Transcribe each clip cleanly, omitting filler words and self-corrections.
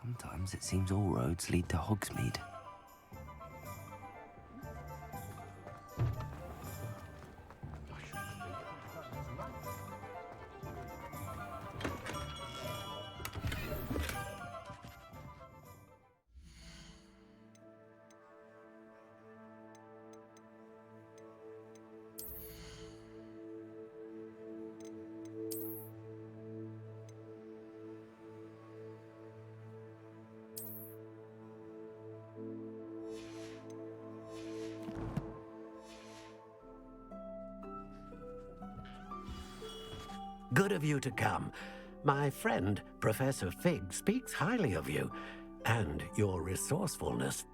Sometimes it seems all roads lead to Hogsmeade. Good of you to come. My friend, Professor Fig, speaks highly of you and your resourcefulness.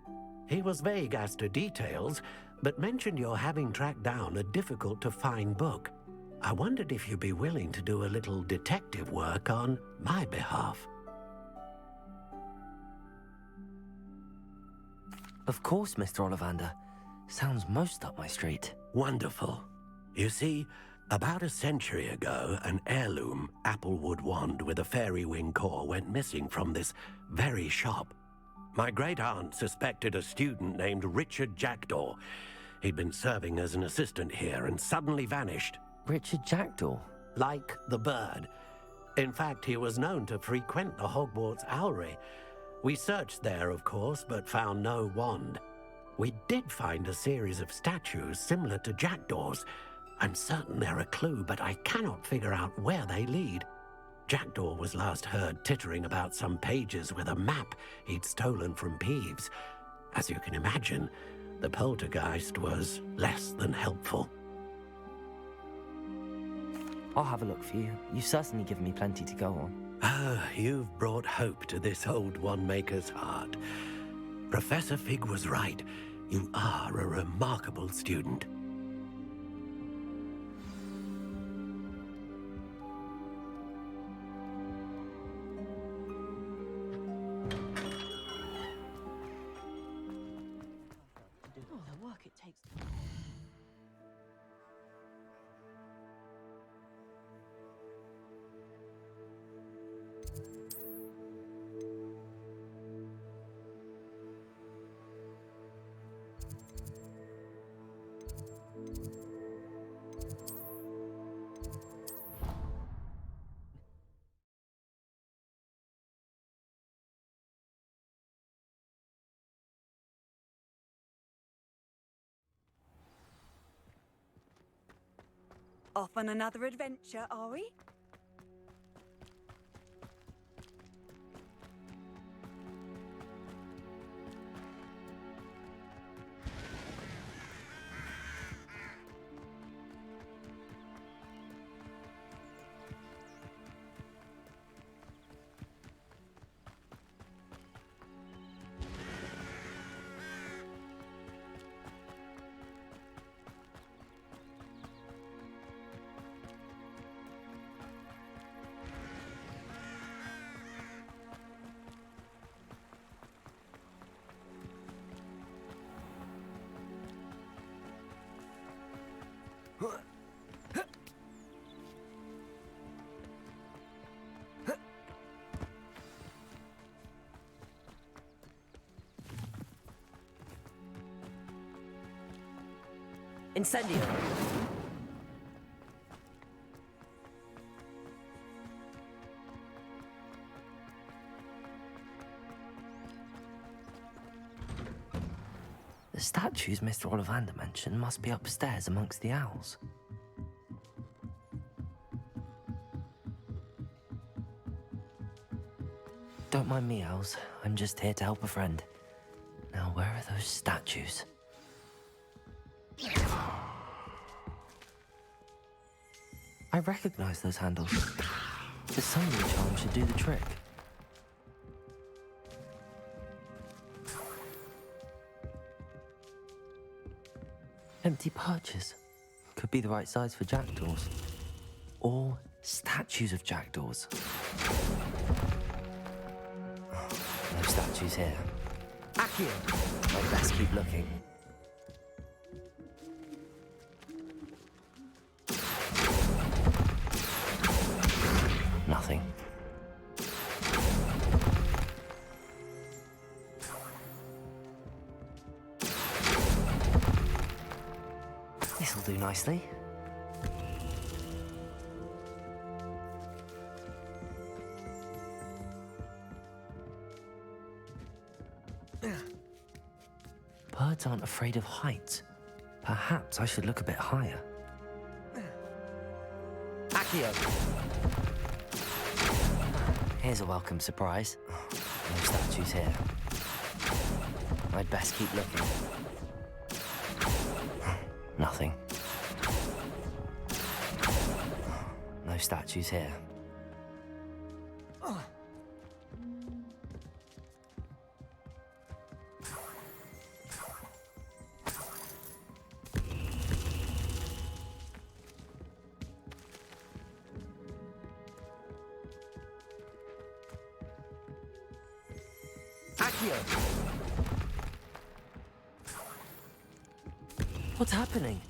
He was vague as to details, but mentioned your having tracked down a difficult-to-find book. I wondered if you'd be willing to do a little detective work on my behalf. Of course, Mr. Ollivander. Sounds most up my street. Wonderful. You see, about a century ago, an heirloom applewood wand with a fairy wing core went missing from this very shop. My great-aunt suspected a student named Richard Jackdaw. He'd been serving as an assistant here and suddenly vanished. Richard Jackdaw? Like the bird. In fact, he was known to frequent the Hogwarts Owlery. We searched there, of course, but found no wand. We did find a series of statues similar to Jackdaw's. I'm certain they're a clue, but I cannot figure out where they lead. Jackdaw was last heard tittering about some pages with a map he'd stolen from Peeves. As you can imagine, the poltergeist was less than helpful. I'll have a look for you. You've certainly given me plenty to go on. Ah, you've brought hope to this old one-maker's heart. Professor Fig was right. You are a remarkable student. Off on another adventure, are we? Incendio! The statues Mr. Ollivander mentioned must be upstairs amongst the owls. Don't mind me, owls. I'm just here to help a friend. Now, where are those statues? I recognize those handles. The summoning charm should do the trick. Empty perches. Could be the right size for jackdaws. Or statues of jackdaws. No statues here. Accio! I'd best keep looking. Nothing. That'll do nicely. Birds aren't afraid of heights. Perhaps I should look a bit higher. Accio! Here's a welcome surprise. No statues here. I'd best keep looking. Nothing. No statues here. What's happening?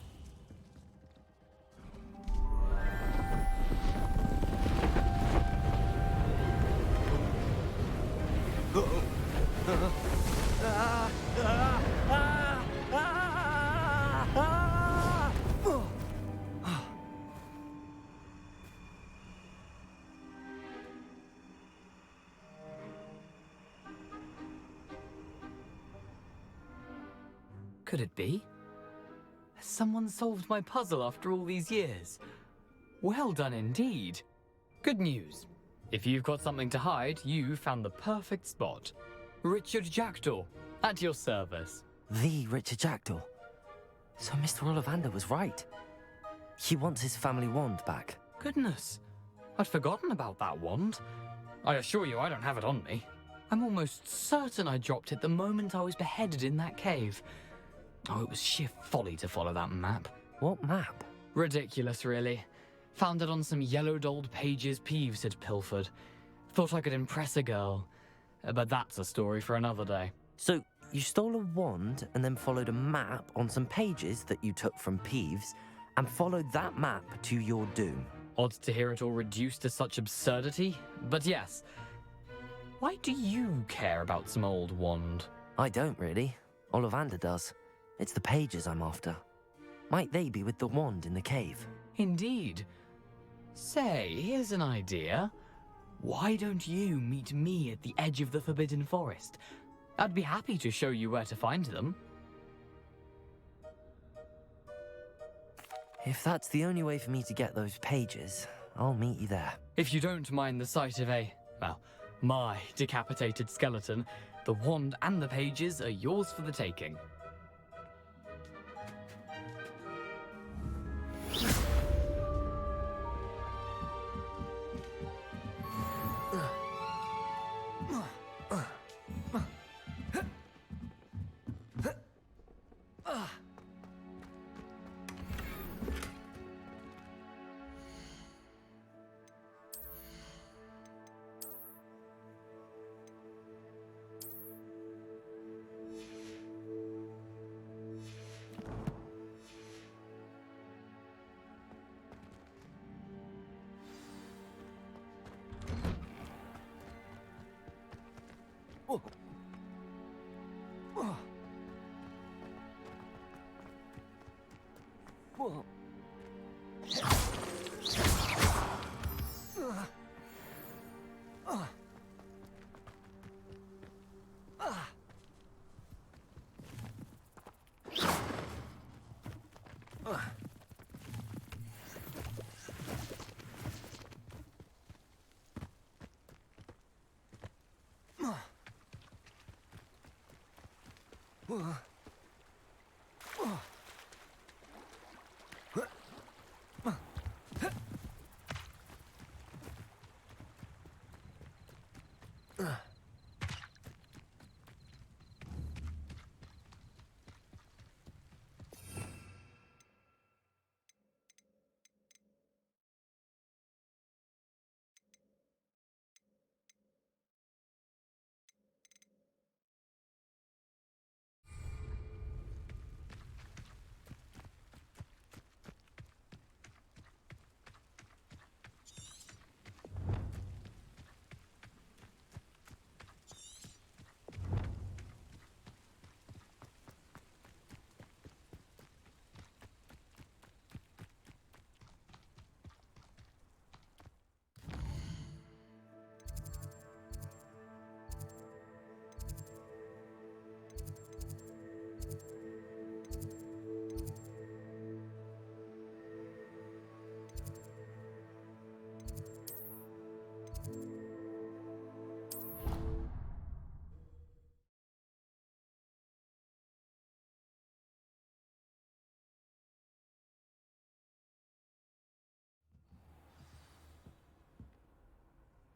Could it be? Has someone solved my puzzle after all these years? Well done indeed. Good news. If you've got something to hide, you found the perfect spot. Richard Jackdaw, at your service. The Richard Jackdaw. So Mr. Ollivander was right. He wants his family wand back. Goodness, I'd forgotten about that wand. I assure you I don't have it on me. I'm almost certain I dropped it the moment I was beheaded in that cave. Oh, it was sheer folly to follow that map. What map? Ridiculous, really. Found it on some yellowed old pages Peeves had pilfered. Thought I could impress a girl. But that's a story for another day. So, you stole a wand and then followed a map on some pages that you took from Peeves and followed that map to your doom. Odd to hear it all reduced to such absurdity, but yes. Why do you care about some old wand? I don't really. Ollivander does. It's the pages I'm after. Might they be with the wand in the cave? Indeed. Say, here's an idea. Why don't you meet me at the edge of the Forbidden Forest? I'd be happy to show you where to find them. If that's the only way for me to get those pages, I'll meet you there. If you don't mind the sight of my decapitated skeleton, the wand and the pages are yours for the taking.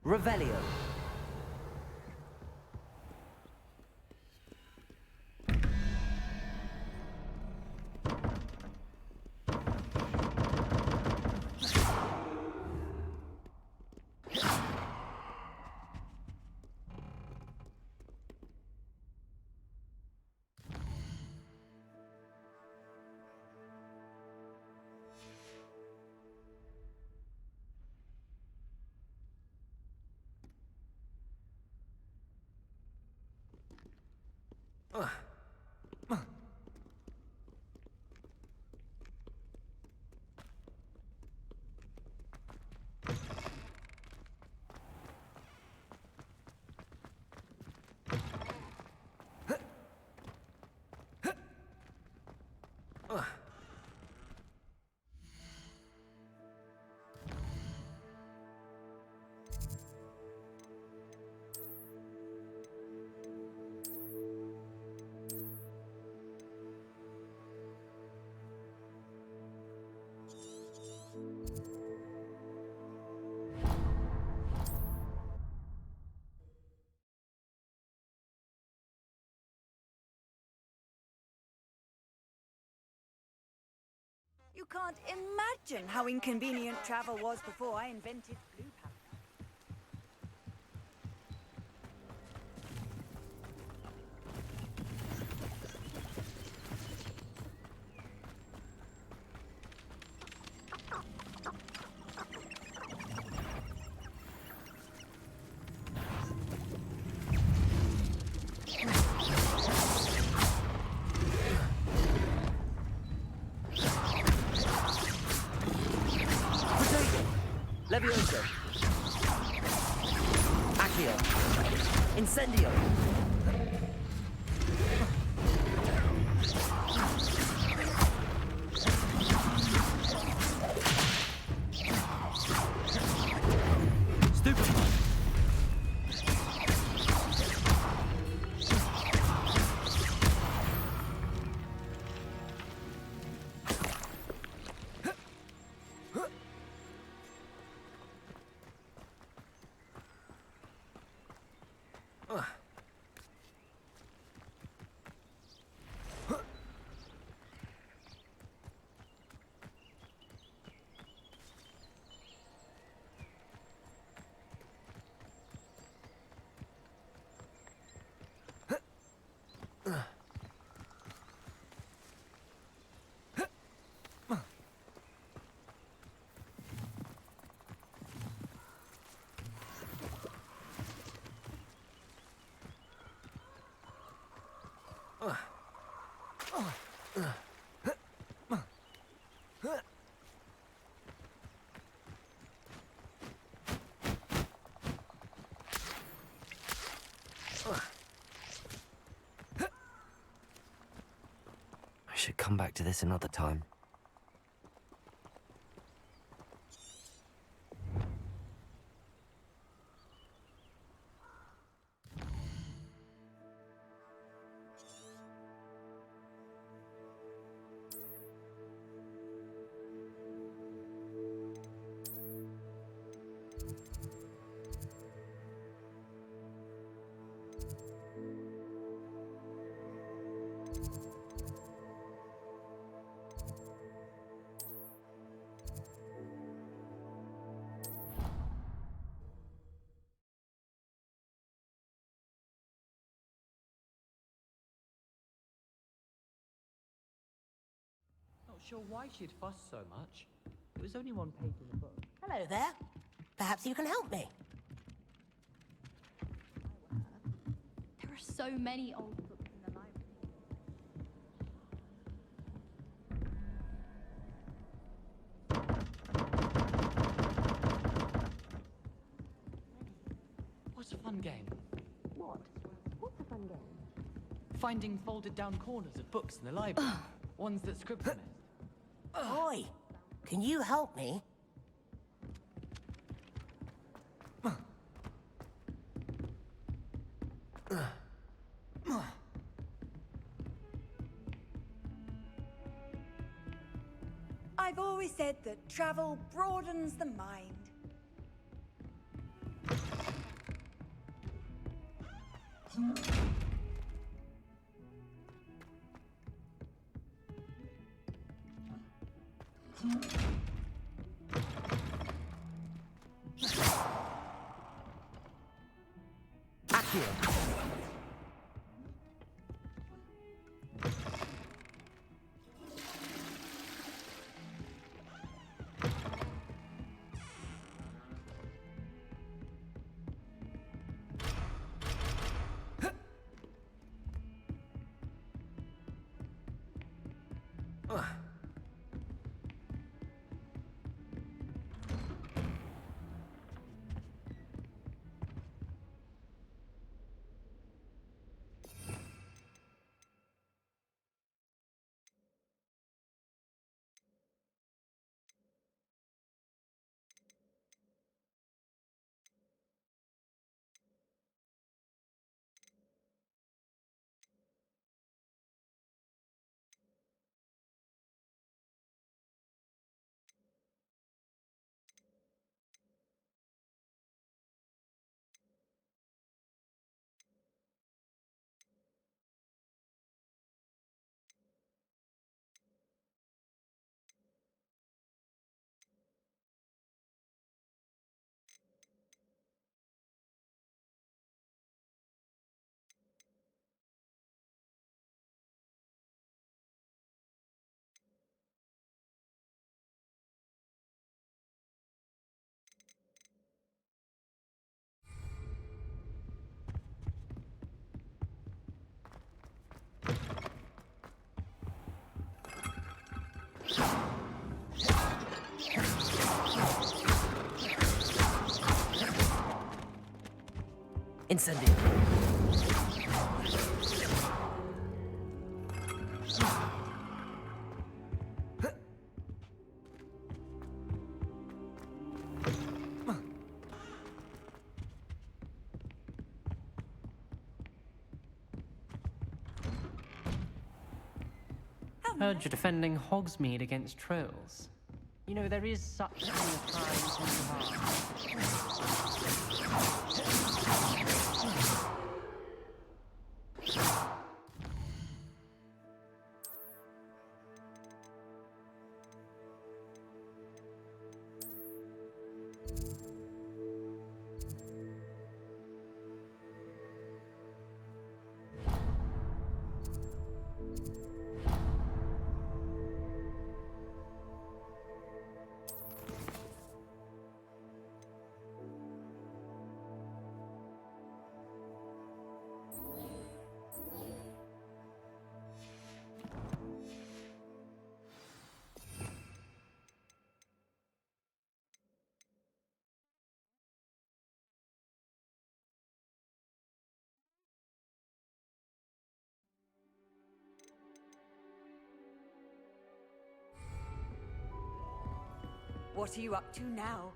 Revelio. You can't imagine how inconvenient travel was before I invented blue powder. Levioso. Accio. Incendio. Stupefy. I should come back to this another time. Not sure why she'd fuss so much. It was only one page in the book. Hello there. Perhaps you can help me. There are so many old books in the library. What a fun game. What? What's a fun game? Finding folded down corners of books in the library. Ones that script missed. Oi, can you help me? I've always said that travel broadens the mind. Incendio. Heard you're defending Hogsmeade against trolls. You know, there is such a thing as trying too hard. What are you up to now?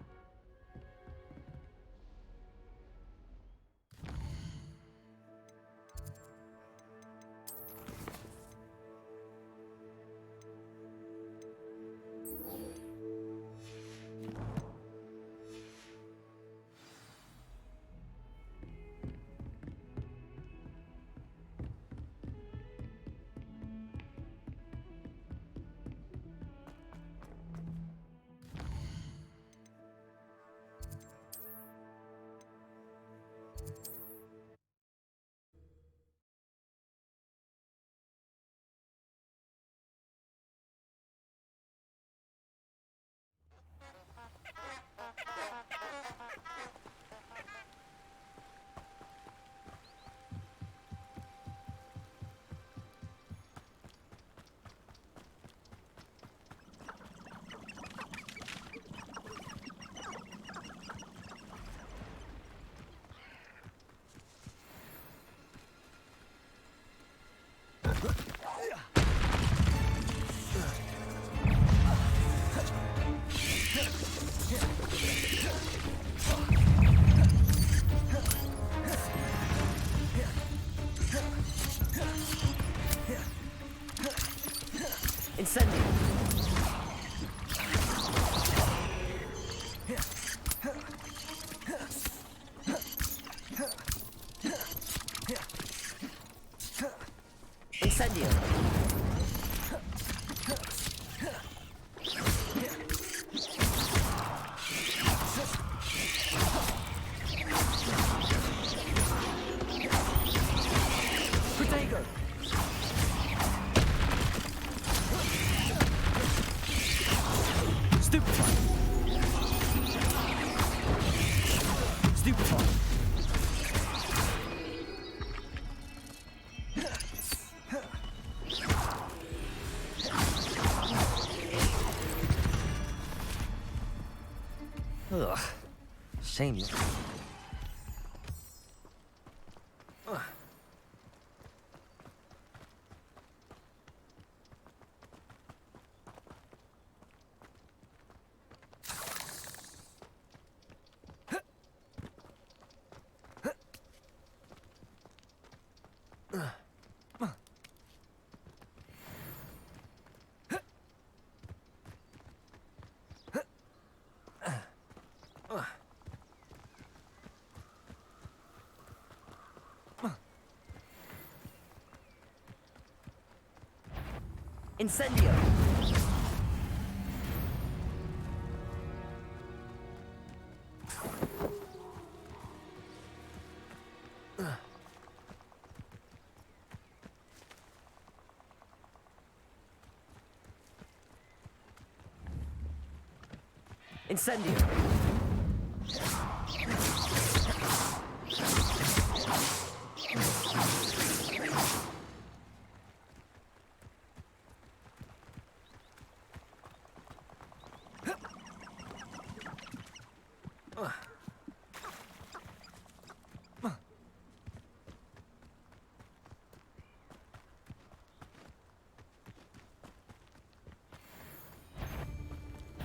Incendio. Incendio! Protego! Stupefy! Stupefy! Ugh. Shameless. Incendio! Incendio!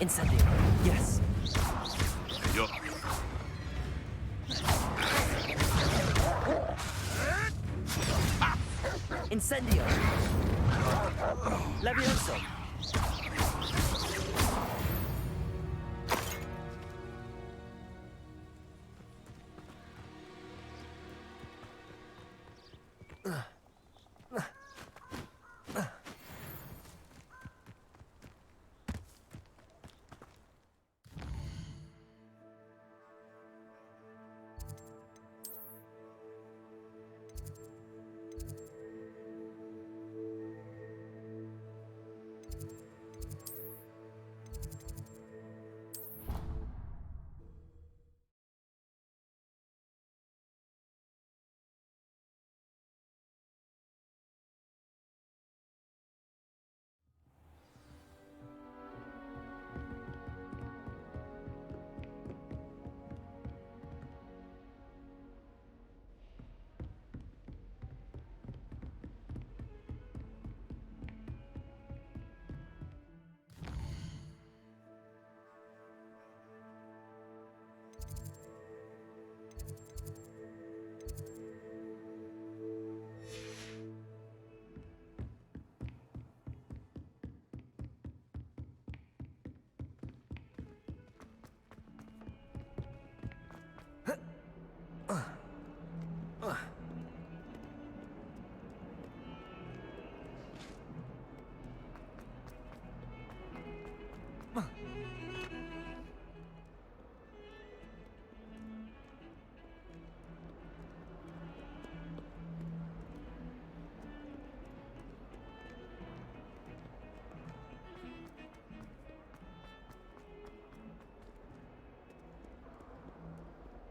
Incendio! Yes! Yo. Incendio! Levioso!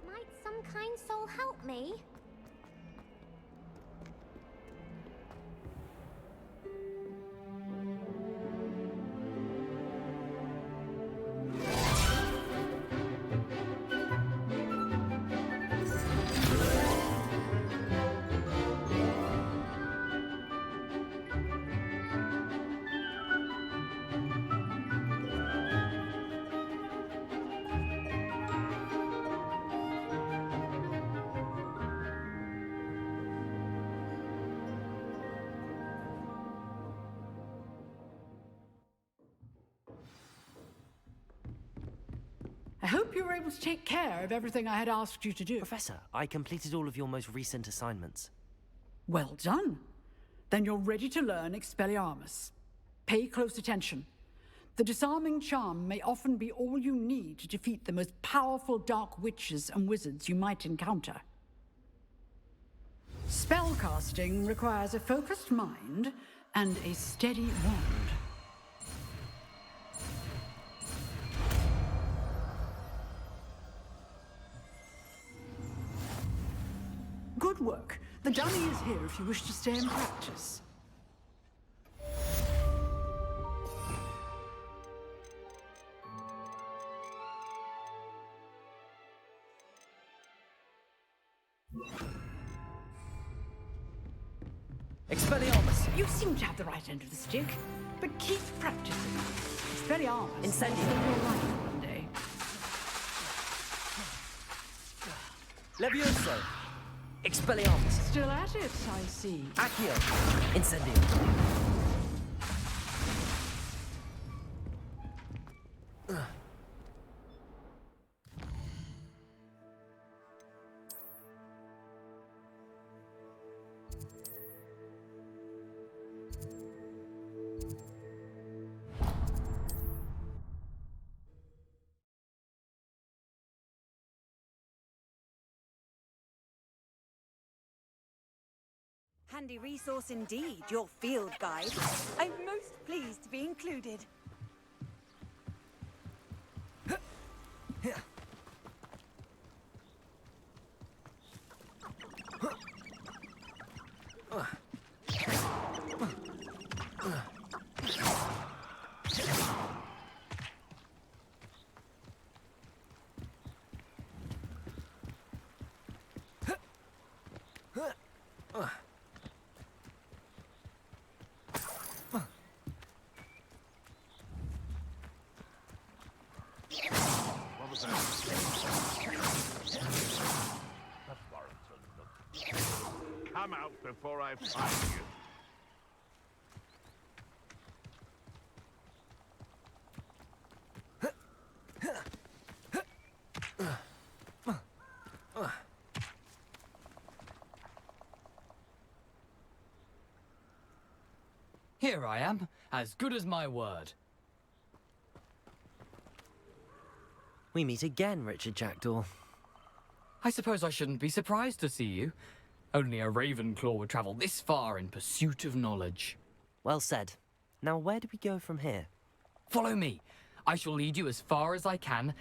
Might some kind soul help me? I hope you were able to take care of everything I had asked you to do. Professor, I completed all of your most recent assignments. Well done. Then you're ready to learn Expelliarmus. Pay close attention. The disarming charm may often be all you need to defeat the most powerful dark witches and wizards you might encounter. Spellcasting requires a focused mind and a steady wand. Good work. The dummy is here if you wish to stay and practice. Expelliarmus! You seem to have the right end of the stick, but keep practicing. Expelliarmus Incendio. will save your life one day. Levioso! Expelliarmus! Still at it, I see. Accio! Incendio! Handy resource indeed, your field guide. I'm most pleased to be included. Come out before I find you. Here I am, as good as my word. We meet again, Richard Jackdaw. I suppose I shouldn't be surprised to see you. Only a Ravenclaw would travel this far in pursuit of knowledge. Well said. Now where do we go from here? Follow me. I shall lead you as far as I can,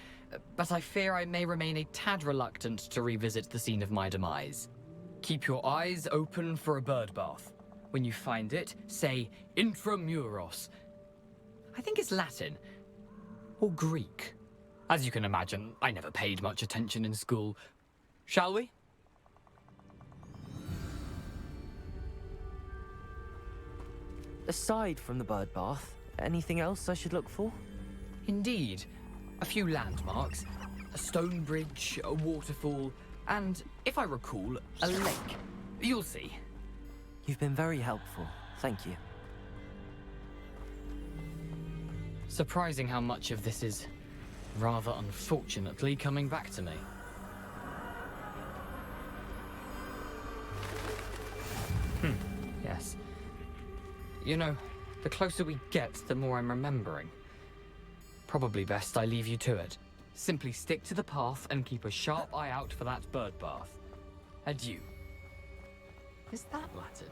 but I fear I may remain a tad reluctant to revisit the scene of my demise. Keep your eyes open for a bird bath. When you find it, say intramuros. I think it's Latin. Or Greek. As you can imagine, I never paid much attention in school. Shall we? Aside from the bird bath, anything else I should look for? Indeed. A few landmarks. A stone bridge, a waterfall, and, if I recall, a lake. You'll see. You've been very helpful. Thank you. Surprising how much of this is, rather unfortunately, coming back to me. Yes. You know, the closer we get, the more I'm remembering. Probably best I leave you to it. Simply stick to the path and keep a sharp eye out for that bird bath. Adieu. Is that Latin?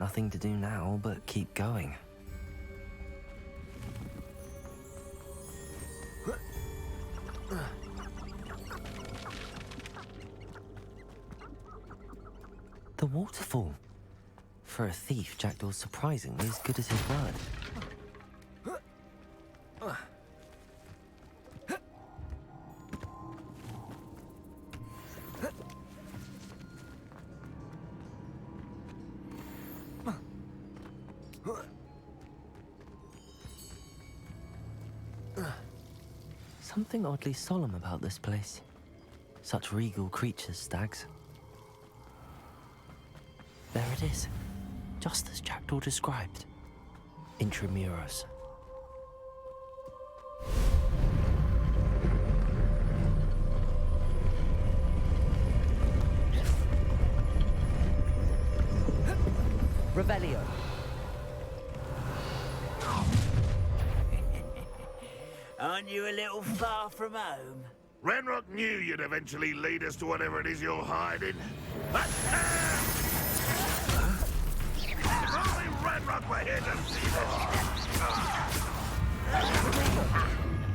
Nothing to do now but keep going. The waterfall. For a thief, Jackdaw's surprisingly as good as his word. Something oddly solemn about this place. Such regal creatures, stags. There it is, just as Jackdaw described. Intramuros. Revelio. Aren't you a little far from home? Renrock knew you'd eventually lead us to whatever it is you're hiding. But if only Renrock were here to see this!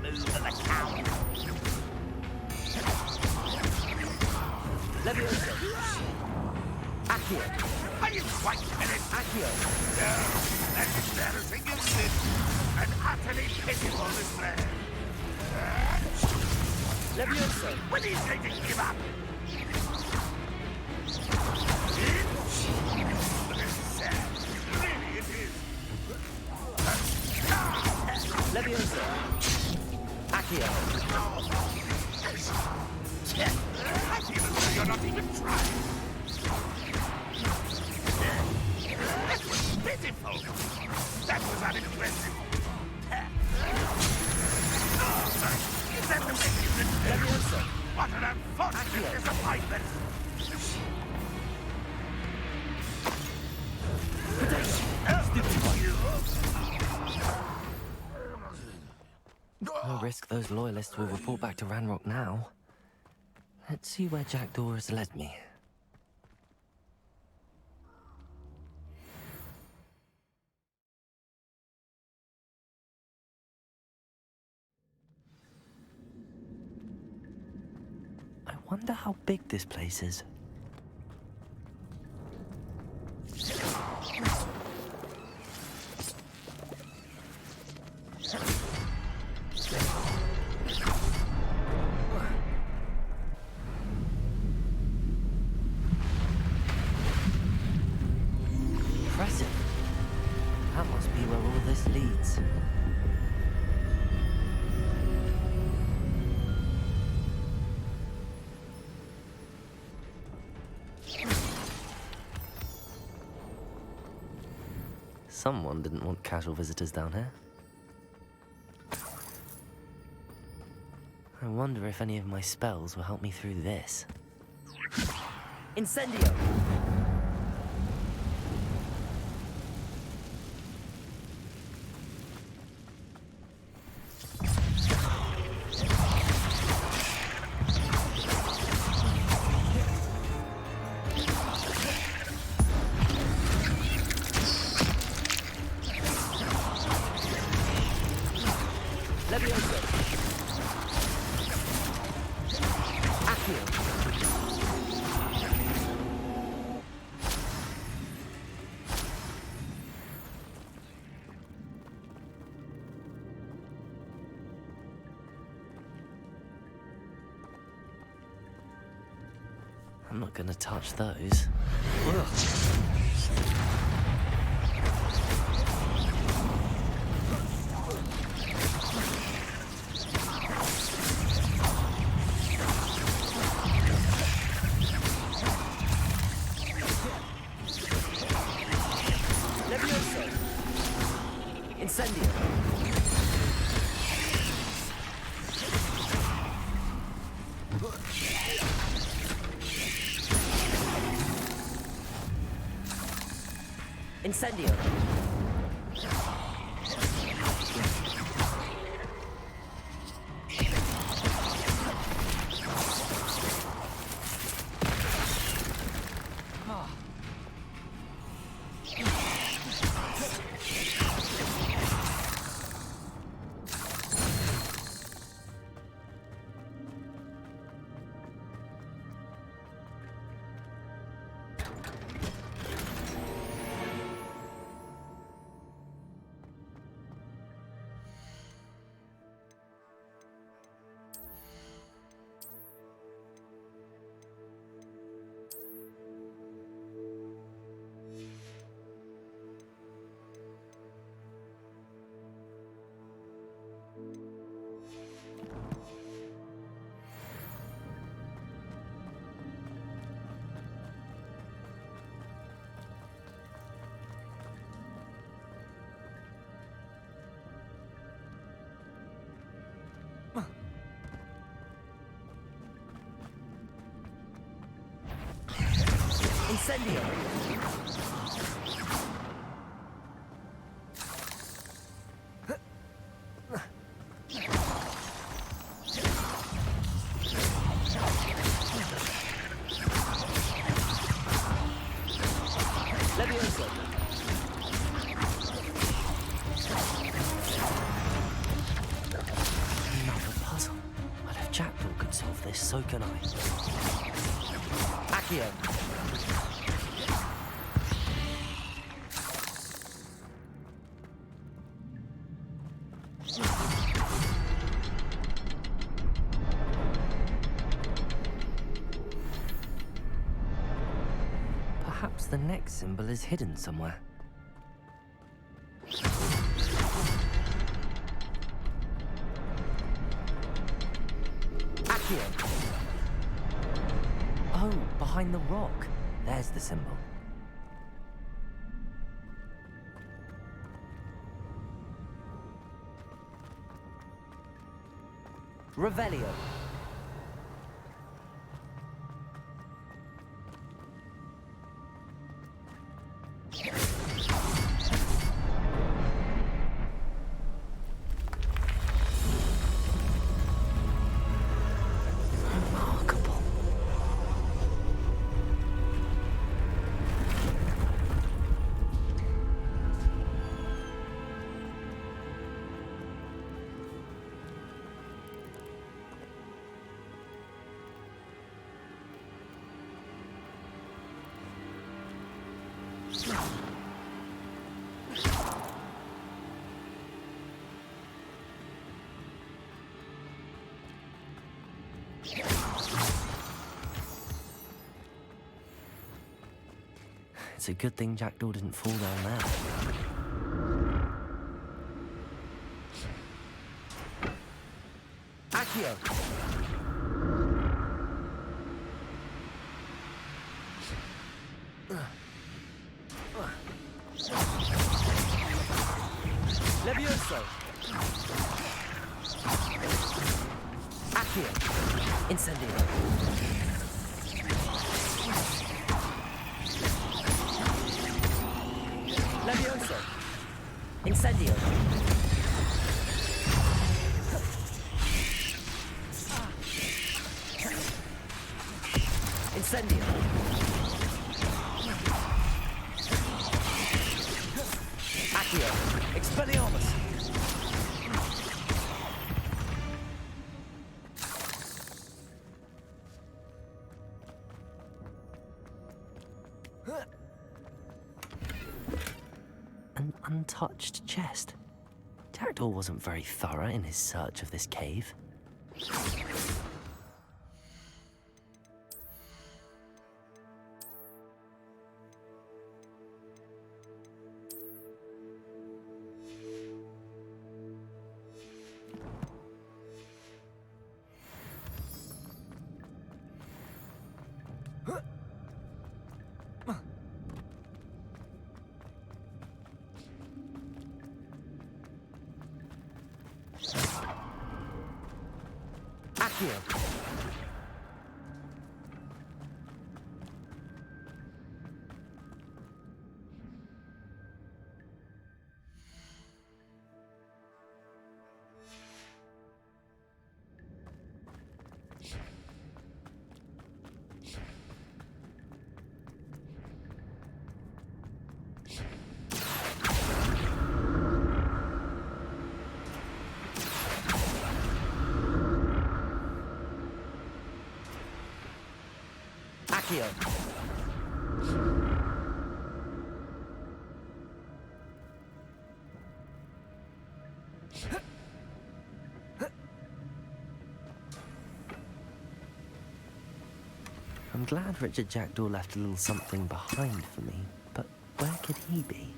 Move of a cow. Leviosa. Accio. Are you quite finished? Accio. No, that's embarrassing, isn't it? An utterly pitiful display. Leviosa. When are you going to give up? It's sad. Really, it is. Leviosa. Accio. I feel as though you're not even trying. That was pitiful. That was unimpressive. Is that the way you did? What an unfortunate disappointment. No risk those loyalists will report back to Ranrock now. Let's see where Jackdaw has led me. I wonder how big this place is. Impressive. That must be where all this leads. Someone didn't want casual visitors down here. I wonder if any of my spells will help me through this. Incendio! Leviosa. Accio. I'm not gonna touch those. Ugh. Incendio. Incendio. Incendio. Levioso. Another puzzle. Well, if Jackdaw could solve this, so can I. Accio. Perhaps the next symbol is hidden somewhere. Accio. Oh, behind the rock. There's the symbol. Revelio. Remarkable. It's a good thing Jackdaw didn't fall down there. Accio! Levioso! Accio! Incendio! Levioso! Incendio! Incendio! Accio! Expelliarmus! An untouched chest. Jackdaw wasn't very thorough in his search of this cave. Accio! Accio! I'm glad Richard Jackdaw left a little something behind for me, but where could he be?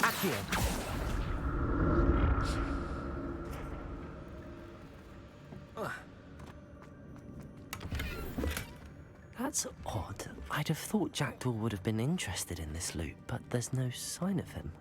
Accio! That's odd. I'd have thought Jackdaw would have been interested in this loot, but there's no sign of him.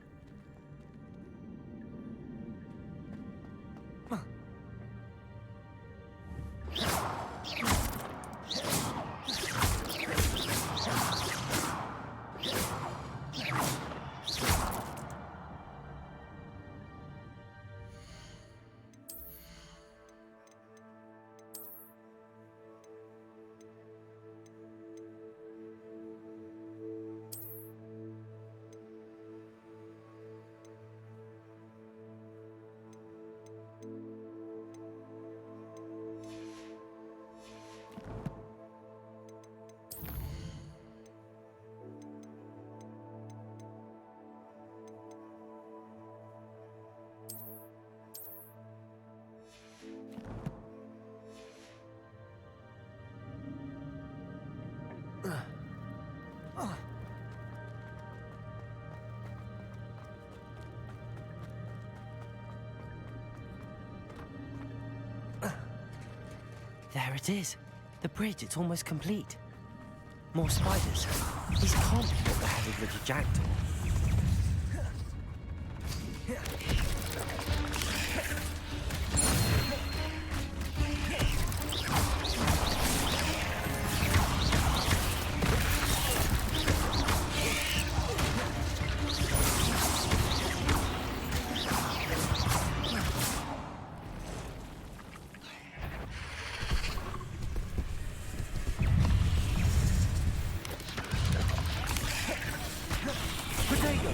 There it is. The bridge, it's almost complete. More spiders. These can't be what the head of the jackdaw.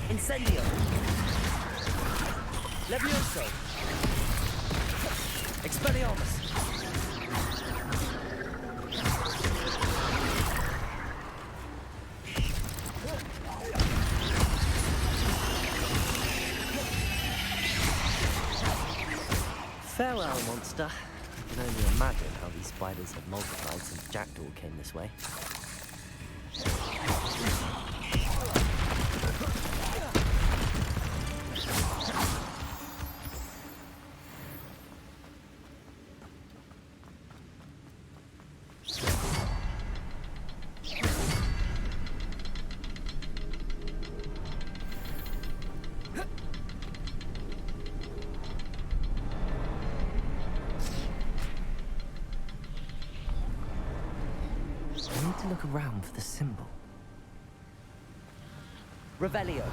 Incendio! Levioso! Expelliarmus! Farewell, monster. I can only imagine how these spiders have multiplied since Jackdaw came this way. I need to look around for the symbol. Revelio!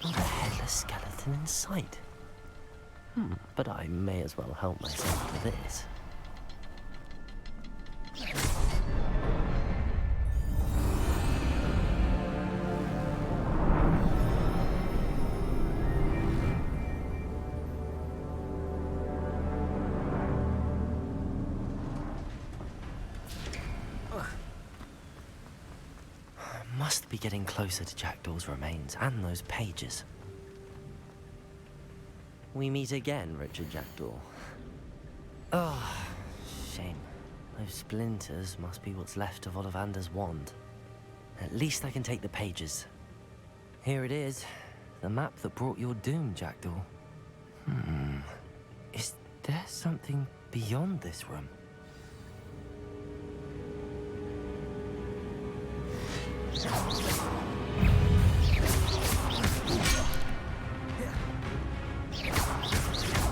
Not a headless skeleton in sight. But I may as well help myself to this. Must be getting closer to Jackdaw's remains and those pages. We meet again, Richard Jackdaw. Oh, shame. Those splinters must be what's left of Ollivander's wand. At least I can take the pages. Here it is. The map that brought your doom, Jackdaw. Is there something beyond this room?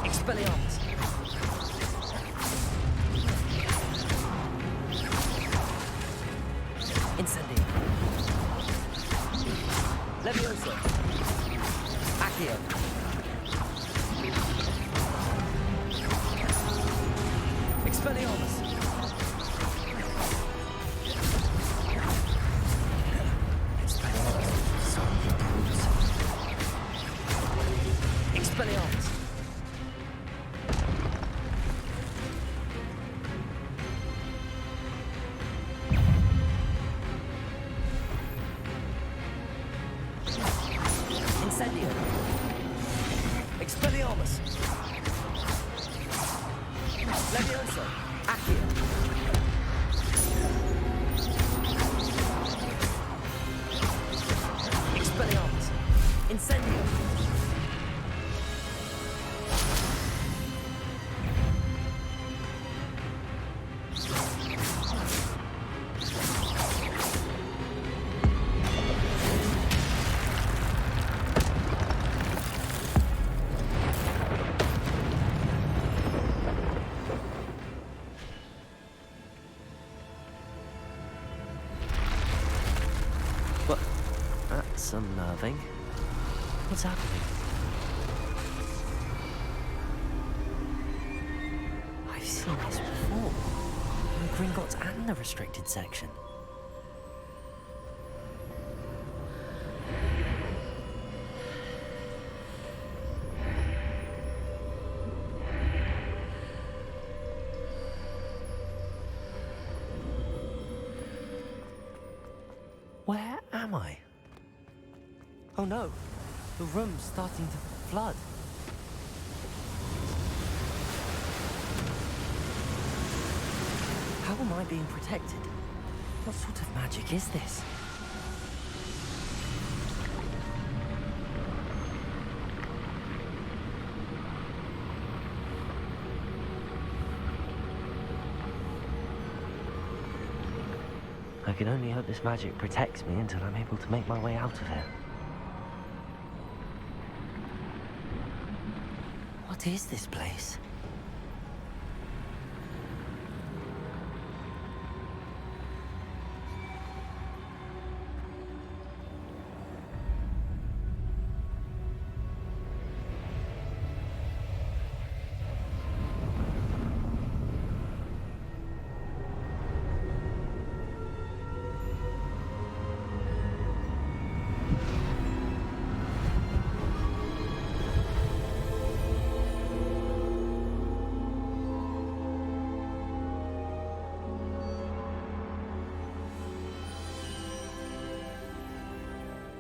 Expelliarmus! Incendio! Levioso! Accio! Expelliarmus! Expelliarmus! Incendio! Expelliarmus! Levioso! Accio! Expelliarmus! Incendio! But that's unnerving. What's happening? I've seen this before. In Gringotts and the restricted section. Where am I? Oh no, the room's starting to flood. How am I being protected? What sort of magic is this? I can only hope this magic protects me until I'm able to make my way out of here. What is this place?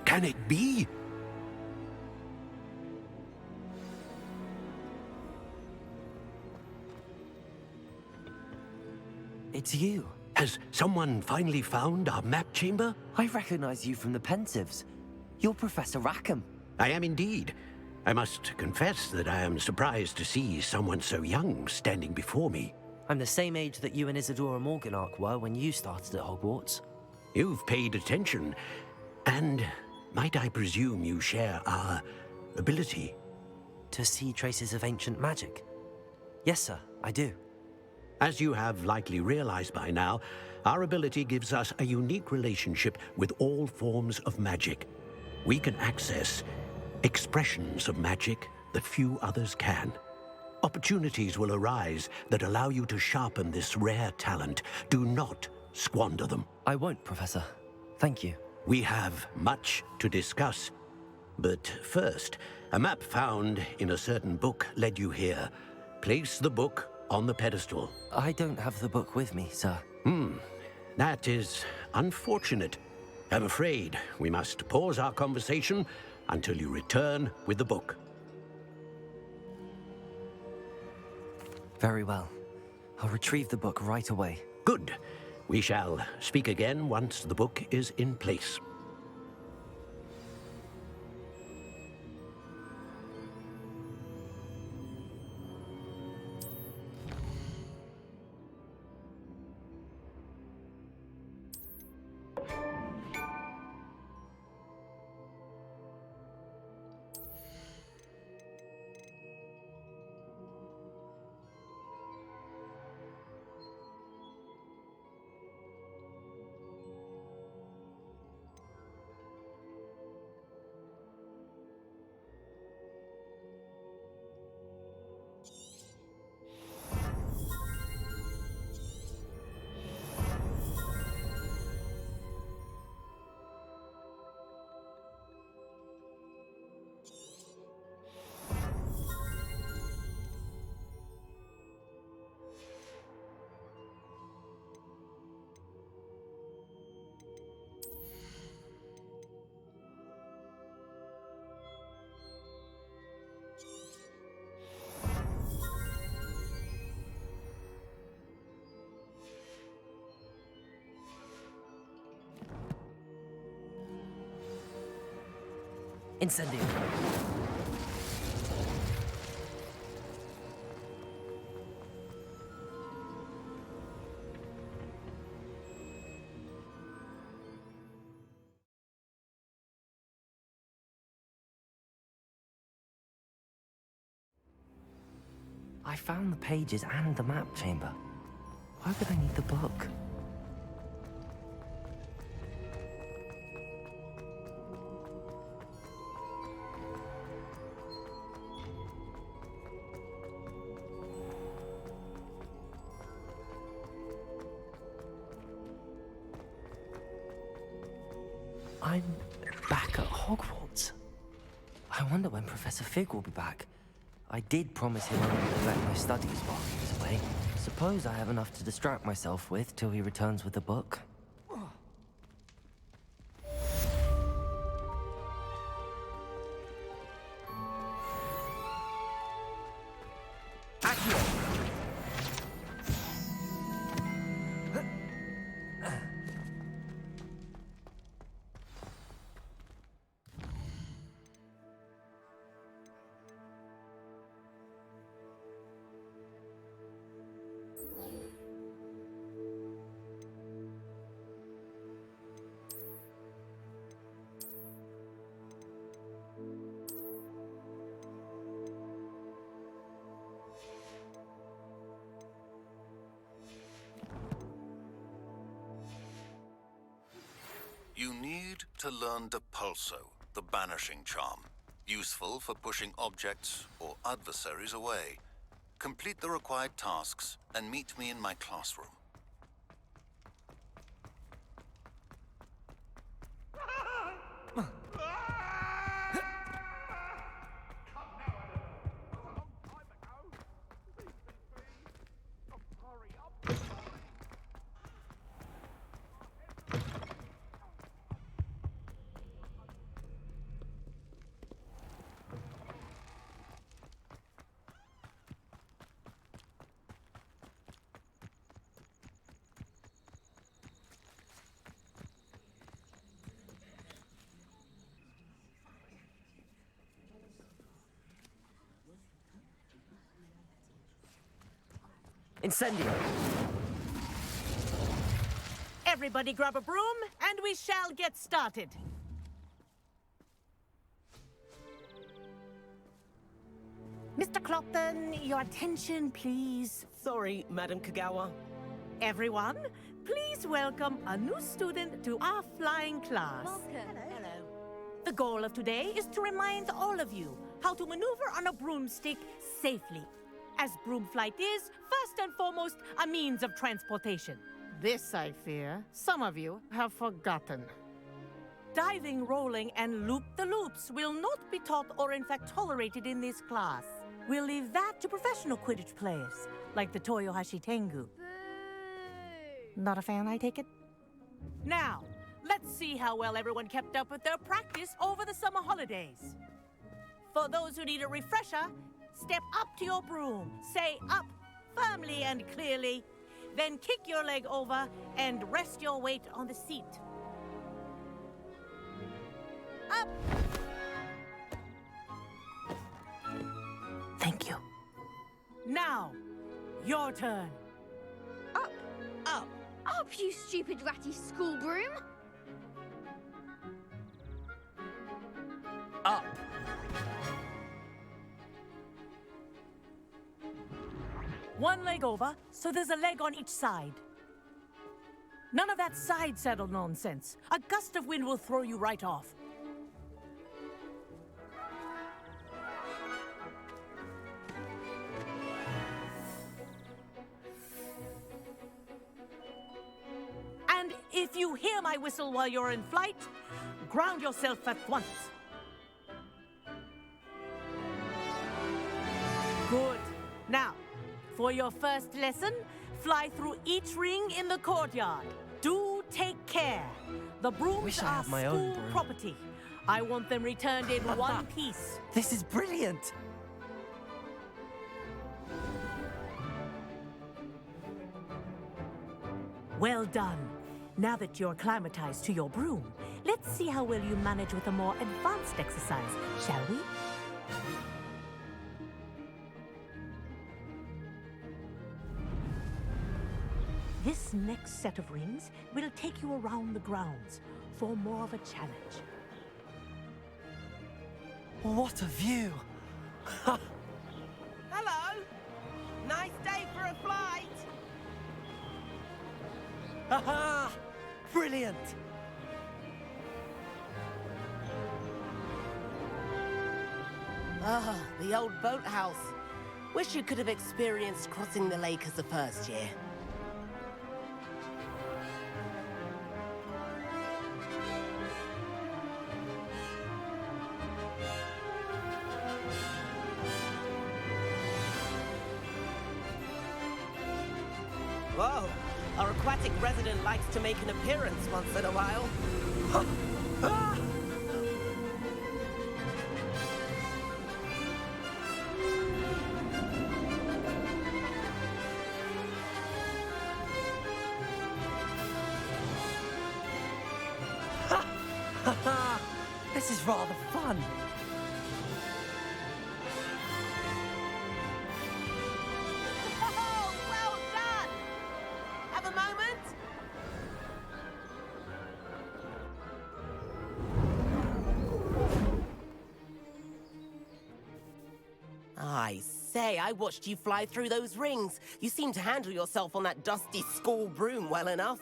Can it be? It's you. Has someone finally found our map chamber? I recognize you from the Pensives. You're Professor Rackham. I am indeed. I must confess that I am surprised to see someone so young standing before me. I'm the same age that you and Isadora Morganach were when you started at Hogwarts. You've paid attention, and might I presume you share our ability? To see traces of ancient magic? Yes, sir, I do. As you have likely realized by now, our ability gives us a unique relationship with all forms of magic. We can access expressions of magic that few others can. Opportunities will arise that allow you to sharpen this rare talent. Do not squander them. I won't, Professor. Thank you. We have much to discuss. But first, a map found in a certain book led you here. Place the book on the pedestal. I don't have the book with me, sir. That is unfortunate. I'm afraid we must pause our conversation until you return with the book. Very well. I'll retrieve the book right away. Good. We shall speak again once the book is in place. Incendio. I found the pages and the map chamber. Why would I need the book? I'm back at Hogwarts. I wonder when Professor Fig will be back. I did promise him I would neglect my studies while he was away. Suppose I have enough to distract myself with till he returns with the book. need to learn Depulso, the banishing charm. Useful for pushing objects or adversaries away. Complete the required tasks and meet me in my classroom. Incendio! Everybody grab a broom, and we shall get started. Mr. Clopton, your attention, please. Sorry, Madam Kagawa. Everyone, please welcome a new student to our flying class. Welcome. Hello. The goal of today is to remind all of you how to maneuver on a broomstick safely. As broom flight is, first and foremost, a means of transportation. This, I fear, some of you have forgotten. Diving, rolling, and loop-the-loops will not be taught or in fact tolerated in this class. We'll leave that to professional Quidditch players, like the Toyohashi Tengu. Boo! Not a fan, I take it? Now, let's see how well everyone kept up with their practice over the summer holidays. For those who need a refresher, step up to your broom, say up firmly and clearly, then kick your leg over and rest your weight on the seat. Up! Thank you. Now, your turn. Up! Up! Up, you stupid ratty school broom! Up! One leg over, so there's a leg on each side. None of that side saddle nonsense. A gust of wind will throw you right off. And if you hear my whistle while you're in flight, ground yourself at once. Good. Now, for your first lesson, fly through each ring in the courtyard. Do take care. The brooms Wish I are had my own school broom. property. I want them returned in one piece. This is brilliant! Well done. Now that you're acclimatized to your broom, let's see how well you manage with a more advanced exercise, shall we? This next set of rings will take you around the grounds for more of a challenge. What a view! Hello. Nice day for a flight. Aha! Brilliant! Ah, the old boathouse. Wish you could have experienced crossing the lake as a first year. Whoa, our aquatic resident likes to make an appearance once in a while. This is rather fun. Oh, well done! Have a moment? I say, I watched you fly through those rings. You seem to handle yourself on that dusty school broom well enough.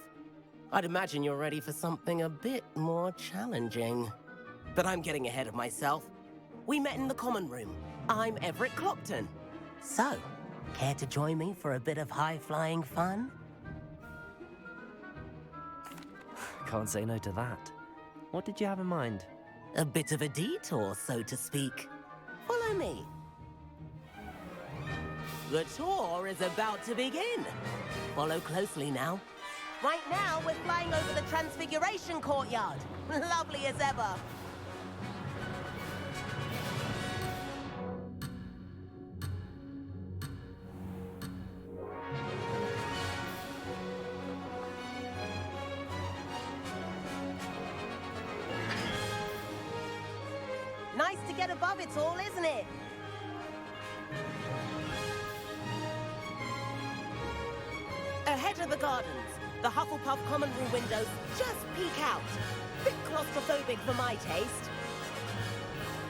I'd imagine you're ready for something a bit more challenging. But I'm getting ahead of myself. We met in the common room. I'm Everett Clopton. So, care to join me for a bit of high-flying fun? Can't say no to that. What did you have in mind? A bit of a detour, so to speak. Follow me. The tour is about to begin. Follow closely now. Right now, we're flying over the Transfiguration Courtyard. Lovely as ever. Nice to get above it all, isn't it? Ahead of the gardens, the Hufflepuff common room windows just peek out. Bit claustrophobic for my taste.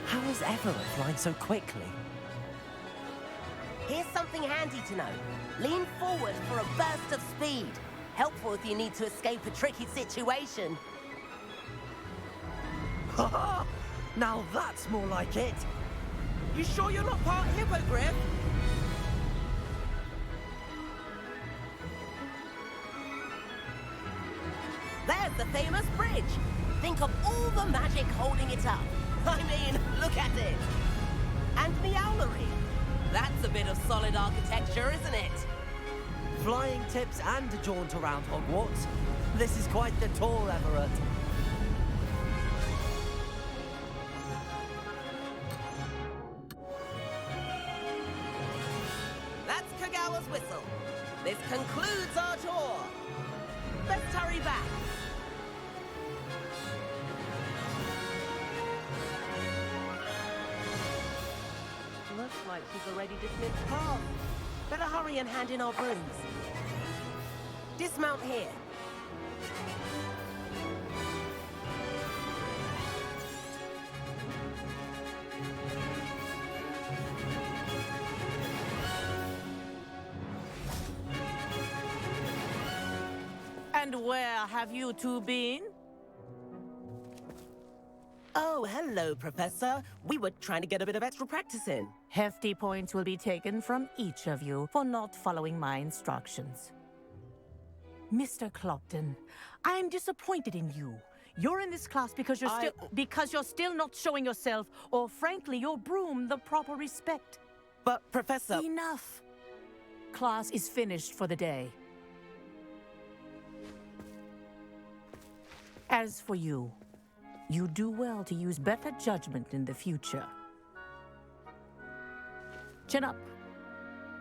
How is Everett flying so quickly? Here's something handy to know. Lean forward for a burst of speed. Helpful if you need to escape a tricky situation. Ha! Now that's more like it! You sure you're not part hippogriff? There's the famous bridge. Think of all the magic holding it up. I mean, look at it. And the owlery. That's a bit of solid architecture, isn't it? Flying tips and a jaunt around Hogwarts. This is quite the tour, Everett. That's Kagawa's whistle. This concludes our tour. Let's hurry back. Looks like she's already dismissed class. Better hurry and hand in our brooms. Dismount here. And where have you two been? Oh, hello, Professor. We were trying to get a bit of extra practice in. Hefty points will be taken from each of you for not following my instructions. Mr. Clopton, I'm disappointed in you. You're in this class because you're still not showing yourself, or frankly, your broom, the proper respect. But, Professor... Enough. Class is finished for the day. As for you, you do well to use better judgment in the future. Chin up.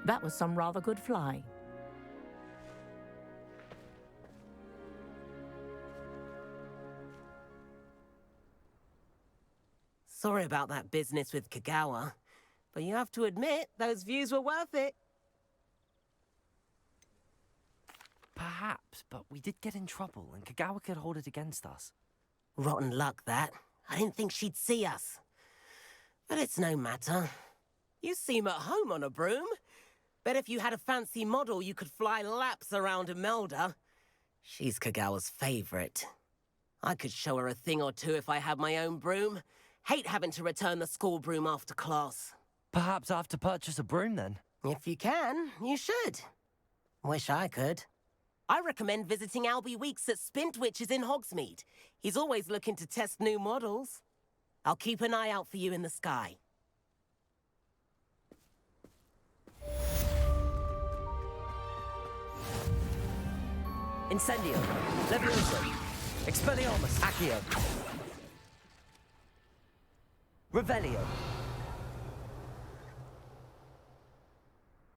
That was some rather good flying. Sorry about that business with Kagawa, but you have to admit, those views were worth it. Perhaps, but we did get in trouble, and Kagawa could hold it against us. Rotten luck, that. I didn't think she'd see us. But it's no matter. You seem at home on a broom. Bet if you had a fancy model, you could fly laps around Imelda. She's Kagawa's favorite. I could show her a thing or two if I had my own broom. Hate having to return the school broom after class. Perhaps I have to purchase a broom, then? If you can, you should. Wish I could. I recommend visiting Albie Weeks at Spintwitches in Hogsmeade. He's always looking to test new models. I'll keep an eye out for you in the sky. Incendio, Levioso, Expelliarmus, Accio, Revelio.